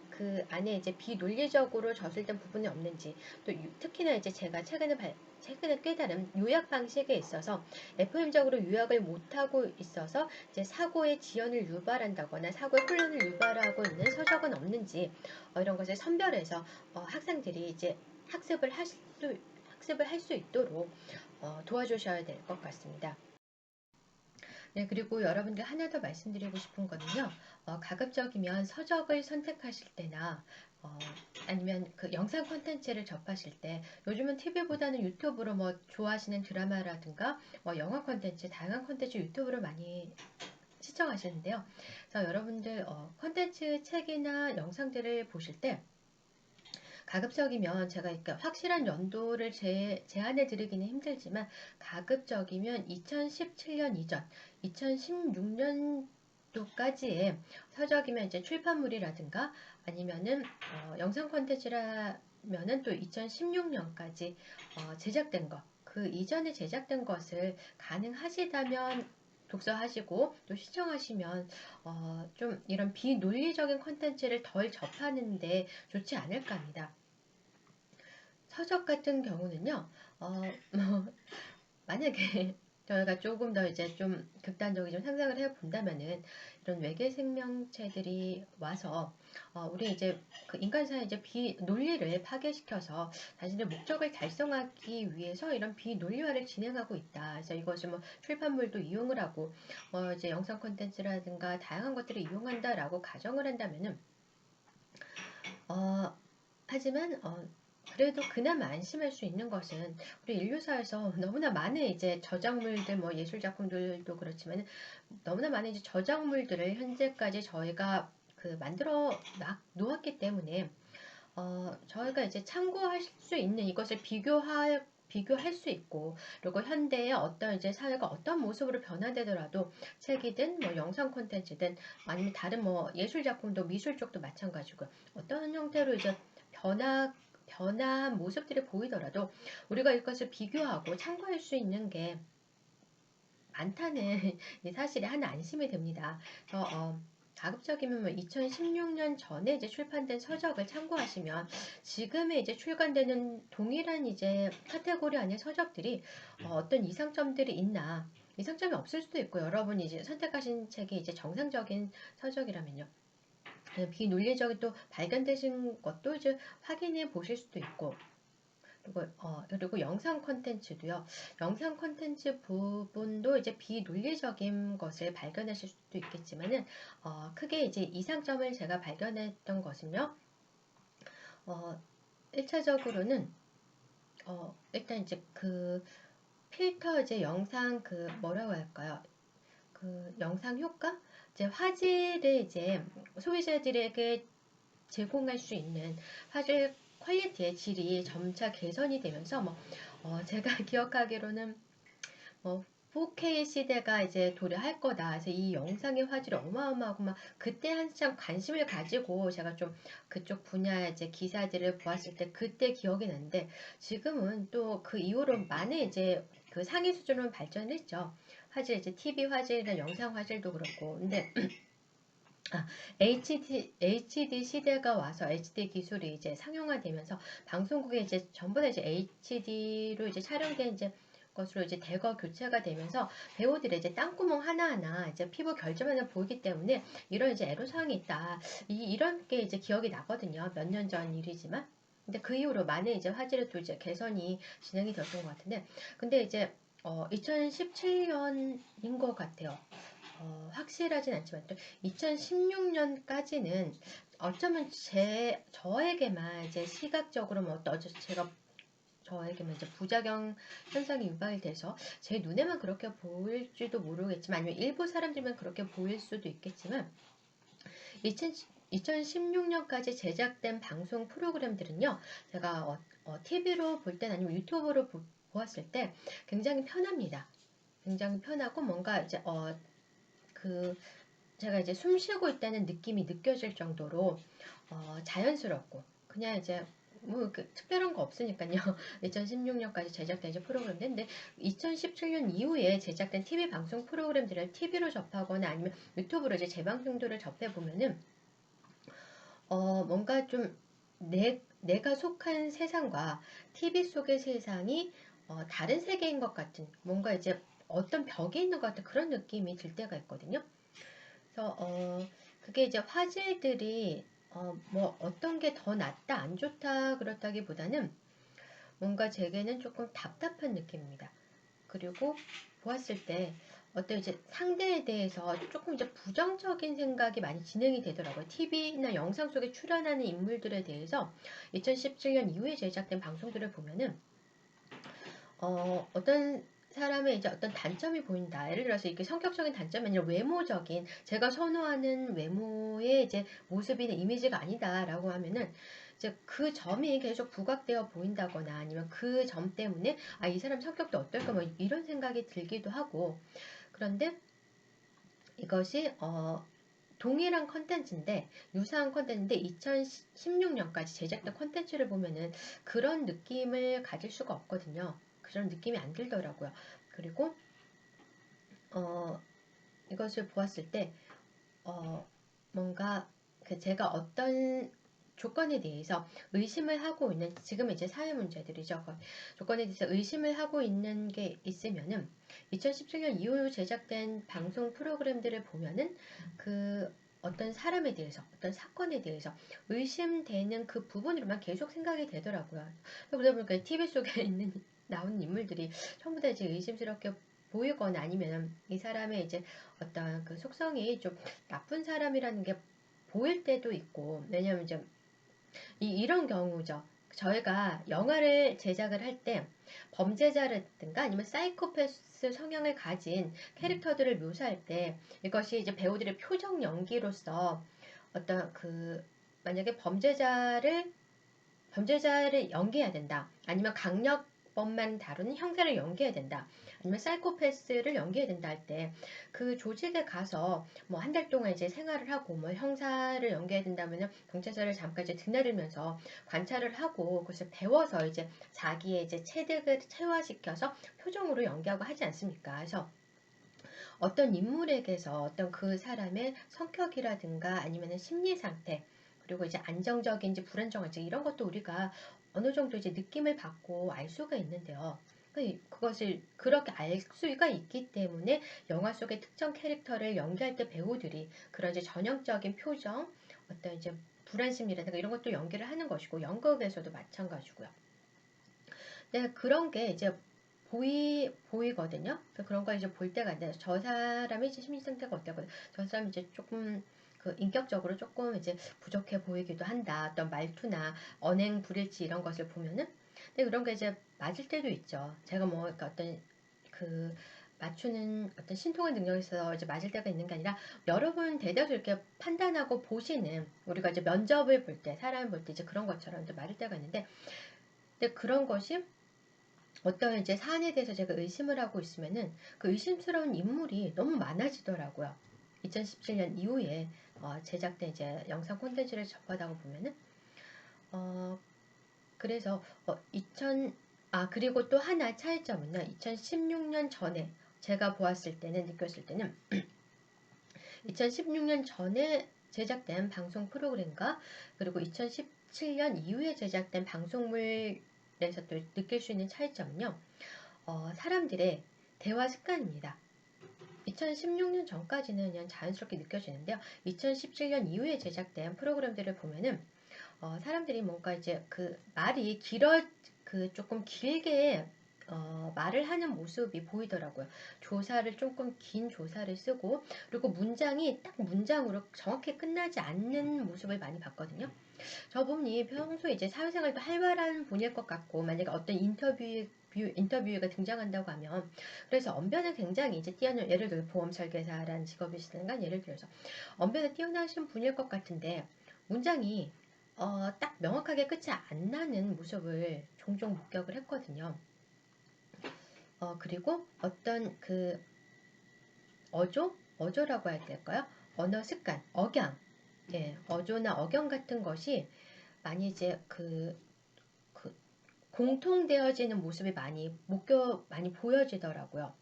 그 안에 이제 비논리적으로 저술된 부분이 없는지 또 특히나 이제 제가 최근에 깨달은 요약 방식에 있어서 FM적으로 요약을 못하고 있어서 이제 사고의 지연을 유발한다거나 사고의 혼란을 유발하고 있는 서적은 없는지 이런 것을 선별해서 학생들이 이제 학습을 할 수 있도록 도와주셔야 될 것 같습니다. 네, 그리고 여러분들 하나 더 말씀드리고 싶은 거는요. 가급적이면 서적을 선택하실 때나 아니면 그 영상 콘텐츠를 접하실 때 요즘은 TV보다는 유튜브로 뭐 좋아하시는 드라마라든가 영화 콘텐츠, 다양한 콘텐츠 유튜브로 많이 시청하시는데요. 그래서 여러분들 콘텐츠 책이나 영상들을 보실 때 가급적이면 제가 이렇게 확실한 연도를 제안해 드리기는 힘들지만 가급적이면 2017년 이전, 2016년도까지의 서적이면 이제 출판물이라든가 아니면은 영상 콘텐츠라면은 또 2016년까지 제작된 것, 그 이전에 제작된 것을 가능하시다면 독서하시고 또 시청하시면 좀 이런 비논리적인 콘텐츠를 덜 접하는데 좋지 않을까 합니다. 서적 같은 경우는요, 만약에 저희가 조금 더 이제 좀 극단적인 좀 상상을 해 본다면은 이런 외계 생명체들이 와서 우리 이제 그 인간사의 이제 비논리를 파괴시켜서 자신의 목적을 달성하기 위해서 이런 비논리화를 진행하고 있다. 그래서 이것을 뭐 출판물도 이용을 하고 이제 영상 콘텐츠라든가 다양한 것들을 이용한다라고 가정을 한다면은 하지만 그래도 그나마 안심할 수 있는 것은 우리 인류사에서 너무나 많은 이제 저작물들, 뭐 예술 작품들도 그렇지만 너무나 많은 이제 저작물들을 현재까지 저희가 그 만들어 놓았기 때문에 저희가 이제 참고할 수 있는 이것을 비교할 수 있고, 그리고 현대의 어떤 이제 사회가 어떤 모습으로 변화되더라도 책이든 뭐 영상 콘텐츠든 아니면 다른 뭐 예술 작품도 미술 쪽도 마찬가지고 어떤 형태로 이제 변화한 모습들이 보이더라도 우리가 이것을 비교하고 참고할 수 있는 게 많다는 이 사실에 하나 안심이 됩니다. 그래서 가급적이면 뭐 2016년 전에 이제 출판된 서적을 참고하시면 지금에 이제 출간되는 동일한 이제 카테고리 안의 서적들이 어떤 이상점들이 있나, 이상점이 없을 수도 있고, 여러분이 이제 선택하신 책이 이제 정상적인 서적이라면요. 비논리적인 또 발견되신 것도 이제 확인해 보실 수도 있고, 그리고 영상 콘텐츠도요. 영상 콘텐츠 부분도 이제 비논리적인 것을 발견하실 수도 있겠지만은, 크게 이제 이상점을 제가 발견했던 것은요. 1차적으로는, 일단 이제 그 필터 이제 영상 뭐라고 할까요? 그 영상 효과? 이제 화질을 이제 소비자들에게 제공할 수 있는 화질 퀄리티의 질이 점차 개선이 되면서 제가 기억하기로는 4K 시대가 이제 도래할 거다. 그래서 이 영상의 화질이 어마어마하고 그때 한참 관심을 가지고 제가 좀 그쪽 분야 이제 기사들을 보았을 때 그때 기억이 나는데, 지금은 또 그 이후로 많은 이제 그 상위 수준으로 발전했죠. 화질 이제 TV 화질이나 영상 화질도 그렇고. 근데 HD 시대가 와서 HD 기술이 이제 상용화되면서 방송국에 이제 전부 다 이제 HD로 이제 촬영된 이제 것으로 이제 대거 교체가 되면서 배우들의 이제 땅구멍 하나하나 이제 피부 결점 하나 보이기 때문에 이런 이제 애로사항이 있다. 이런 게 이제 기억이 나거든요. 몇 년 전 일이지만. 근데 그 이후로 많은 이제 화질의 또 이제 개선이 진행이 되었던 것 같은데, 근데 이제 2017년인 것 같아요. 확실하진 않지만 또 2016년까지는 어쩌면 저에게만 이제 시각적으로 제가 저에게만 이제 부작용 현상이 유발이 돼서 제 눈에만 그렇게 보일지도 모르겠지만, 아니면 일부 사람들만 그렇게 보일 수도 있겠지만, 2016년까지 제작된 방송 프로그램들은요, 제가 TV로 볼 땐 아니면 유튜브로 보았을 때 굉장히 편합니다. 굉장히 편하고 뭔가 이제 제가 이제 숨 쉬고 있다는 느낌이 느껴질 정도로 자연스럽고, 그냥 이제 특별한 거 없으니까요. 2016년까지 제작된 이제 프로그램인데, 2017년 이후에 제작된 TV 방송 프로그램들을 TV로 접하거나 아니면 유튜브로 이제 재방송들을 접해 보면은 뭔가 좀 내가 속한 세상과 TV 속의 세상이 다른 세계인 것 같은, 뭔가 이제 어떤 벽이 있는 것 같은 그런 느낌이 들 때가 있거든요. 그래서 그게 이제 화질들이 어떤 게 더 낫다 안 좋다 그렇다기보다는 뭔가 제게는 조금 답답한 느낌입니다. 그리고 보았을 때 어떤 이제 상대에 대해서 조금 이제 부정적인 생각이 많이 진행이 되더라고요. TV나 영상 속에 출연하는 인물들에 대해서 2017년 이후에 제작된 방송들을 보면은 어떤 사람의 이제 어떤 단점이 보인다. 예를 들어서 이게 성격적인 단점이 아니라 외모적인, 제가 선호하는 외모의 이제 모습이나 이미지가 아니다라고 하면은 이제 그 점이 계속 부각되어 보인다거나, 아니면 그 점 때문에 이 사람 성격도 어떨까 이런 생각이 들기도 하고. 그런데 이것이 동일한 컨텐츠인데, 유사한 컨텐츠인데 2016년까지 제작된 컨텐츠를 보면은 그런 느낌을 가질 수가 없거든요. 그런 느낌이 안 들더라고요. 그리고 이것을 보았을 때 뭔가 제가 어떤 조건에 대해서 의심을 하고 있는, 지금 이제 사회 문제들이죠. 조건에 대해서 의심을 하고 있는 게 있으면은 2017년 이후 제작된 방송 프로그램들을 보면은 그 어떤 사람에 대해서, 어떤 사건에 대해서 의심되는 그 부분으로만 계속 생각이 되더라고요. 그러다 보니까 TV 속에 나오는 인물들이 전부 다 이제 의심스럽게 보이거나, 아니면 이 사람의 이제 어떤 그 속성이 좀 나쁜 사람이라는 게 보일 때도 있고. 왜냐면 이제 이런 경우죠. 저희가 영화를 제작을 할 때 범죄자라든가 아니면 사이코패스 성향을 가진 캐릭터들을 묘사할 때, 이것이 이제 배우들의 표정 연기로서 어떤 만약에 범죄자를 연기해야 된다. 아니면 강력범만 다루는 형사를 연기해야 된다. 아니면 사이코패스를 연기해야 된다 할 때, 그 조직에 가서 한 달 동안 이제 생활을 하고, 형사를 연기해야 된다면 경찰서를 잠깐 이제 드나들면서 관찰을 하고 그것을 배워서 이제 자기의 이제 체득을 체화시켜서 표정으로 연기하고 하지 않습니까? 그래서 어떤 인물에게서 어떤 그 사람의 성격이라든가 아니면 심리 상태, 그리고 이제 안정적인지 불안정한지 이런 것도 우리가 어느 정도 이제 느낌을 받고 알 수가 있는데요. 그것을 그렇게 알 수가 있기 때문에 영화 속의 특정 캐릭터를 연기할 때 배우들이 그런 이제 전형적인 표정, 어떤 이제 불안심이라든가 이런 것도 연기를 하는 것이고, 연극에서도 마찬가지고요. 네, 그런 게 이제 보이거든요. 그런 걸 이제 볼 때가 있는데, 저 사람의 이제 심리 상태가 어때고, 저 사람이 이제 조금 그 인격적으로 조금 이제 부족해 보이기도 한다. 어떤 말투나 언행 불일치 이런 것을 보면은. 근데 그런 게 이제 맞을 때도 있죠. 제가 뭐 그러니까 어떤 그 맞추는 어떤 신통한 능력이 있어서 이제 맞을 때가 있는 게 아니라, 여러분 대다수 이렇게 판단하고 보시는, 우리가 이제 면접을 볼 때, 사람을 볼 때 이제 그런 것처럼 이제 맞을 때가 있는데, 근데 그런 것이 어떤 이제 사안에 대해서 제가 의심을 하고 있으면은 그 의심스러운 인물이 너무 많아지더라고요. 2017년 이후에 제작된 이제 영상 콘텐츠를 접하다 보면은 어 그래서 2000 그리고 또 하나 차이점은요. 2016년 전에 제가 보았을 때는, 느꼈을 때는 2016년 전에 제작된 방송 프로그램과 그리고 2017년 이후에 제작된 방송물에서 또 느낄 수 있는 차이점은요. 사람들의 대화 습관입니다. 2016년 전까지는 그냥 자연스럽게 느껴지는데요. 2017년 이후에 제작된 프로그램들을 보면은 사람들이 뭔가 이제 그 말이 그 조금 길게 말을 하는 모습이 보이더라고요. 조사를 조금 긴 조사를 쓰고, 그리고 문장이 딱 문장으로 정확히 끝나지 않는 모습을 많이 봤거든요. 저분이 평소에 이제 사회생활도 활발한 분일 것 같고, 만약에 어떤 인터뷰가 등장한다고 하면, 그래서 언변을 굉장히 이제 뛰어난, 예를 들어 보험 설계사라는 직업이시든가, 예를 들어서 언변에 뛰어나신 분일 것 같은데, 문장이 딱 명확하게 끝이 안 나는 모습을 종종 목격을 했거든요. 그리고 어떤 그 어조라고 해야 될까요? 언어 습관, 억양, 어조나 억양 같은 것이 많이 이제 그 공통되어지는 모습이 많이 보여지더라고요.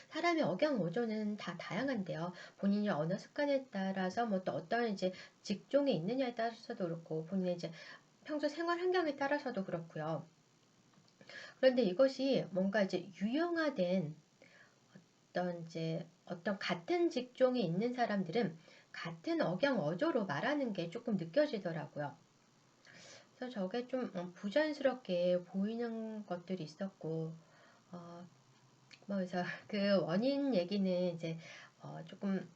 사람의 억양 어조는 다 다양한데요. 본인의 언어 습관에 따라서 뭐 또 어떤 이제 직종에 있느냐에 따라서도 그렇고, 본인의 이제 평소 생활 환경에 따라서도 그렇고요. 그런데 이것이 뭔가 이제 유형화된 어떤 같은 직종에 있는 사람들은 같은 억양 어조로 말하는 게 조금 느껴지더라고요. 그래서 저게 좀 부자연스럽게 보이는 것들이 있었고, 뭐 그래서 그 원인 얘기는 이제 조금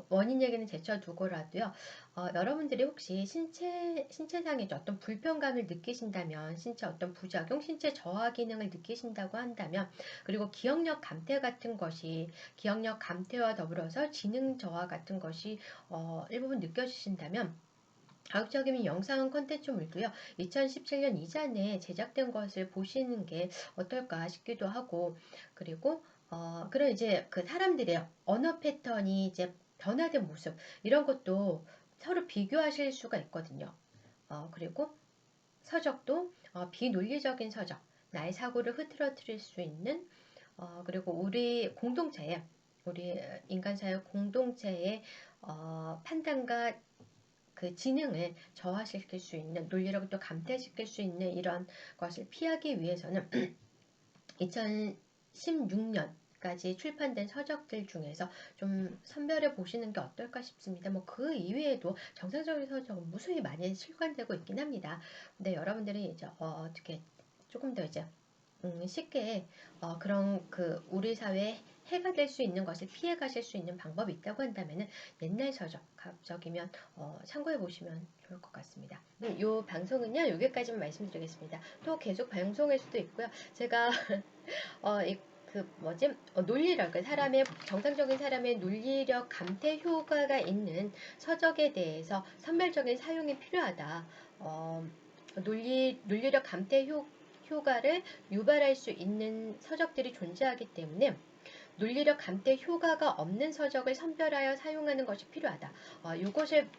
원인 얘기는 제쳐두고라도요. 여러분들이 혹시 신체상의 어떤 불편감을 느끼신다면, 신체 어떤 부작용, 신체 저하 기능을 느끼신다고 한다면, 그리고 기억력 감퇴와 더불어서 지능 저하 같은 것이 일부분 느껴지신다면, 자극적인 영상 콘텐츠물도요. 2017년 이전에 제작된 것을 보시는 게 어떨까 싶기도 하고, 그리고 그런 이제 그 사람들의 언어 패턴이 이제 변화된 모습, 이런 것도 서로 비교하실 수가 있거든요. 그리고 서적도 비논리적인 서적, 나의 사고를 흐트러뜨릴 수 있는, 그리고 우리 인간사회 공동체의 판단과 그 지능을 저하시킬 수 있는, 논리력을 또 감퇴시킬 수 있는 이런 것을 피하기 위해서는 2016년까지 출판된 서적들 중에서 좀 선별해 보시는 게 어떨까 싶습니다. 뭐 그 이외에도 정상적인 서적은 무수히 많이 출간되고 있긴 합니다. 근데 여러분들이 이제 어떻게 조금 더 이제 쉽게 그런 그 우리 사회에 해가 될 수 있는 것을 피해 가실 수 있는 방법이 있다고 한다면은 옛날 서적이면 참고해 보시면 좋을 것 같습니다. 이 방송은요, 여기까지만 말씀드리겠습니다. 또 계속 방송할 수도 있고요. 제가 논리력, 그 정상적인 사람의 논리력 감퇴 효과가 있는 서적에 대해서 선별적인 사용이 필요하다. 논리력 감퇴 효과를 유발할 수 있는 서적들이 존재하기 때문에 논리력 감퇴 효과가 없는 서적을 선별하여 사용하는 것이 필요하다. 이것을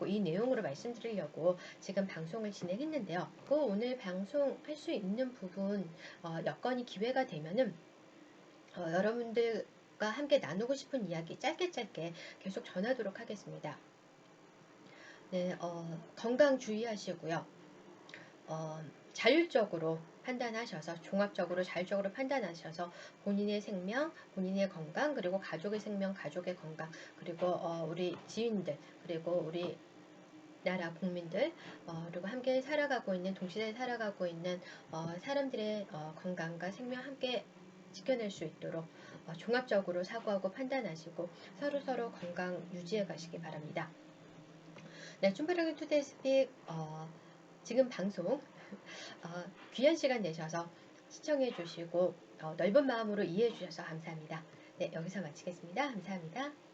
이 내용으로 말씀드리려고 지금 방송을 진행했는데요. 오늘 방송할 수 있는 부분, 여건이 기회가 되면은 여러분들 여러분과 함께 나누고 싶은 이야기 짧게 계속 전하도록 하겠습니다. 네, 건강 주의하시고요. 자율적으로 판단하셔서 종합적으로 자율적으로 판단하셔서 본인의 생명, 본인의 건강, 그리고 가족의 생명, 가족의 건강, 그리고 우리 지인들, 그리고 우리 나라 국민들, 그리고 함께 살아가고 있는, 동시대에 살아가고 있는 사람들의 건강과 생명 함께 지켜낼 수 있도록 종합적으로 사고하고 판단하시고 서로 건강 유지해 가시기 바랍니다. 네, 쭌바라기 투데이 스픽 지금 방송 귀한 시간 내셔서 시청해 주시고 넓은 마음으로 이해해 주셔서 감사합니다. 네, 여기서 마치겠습니다. 감사합니다.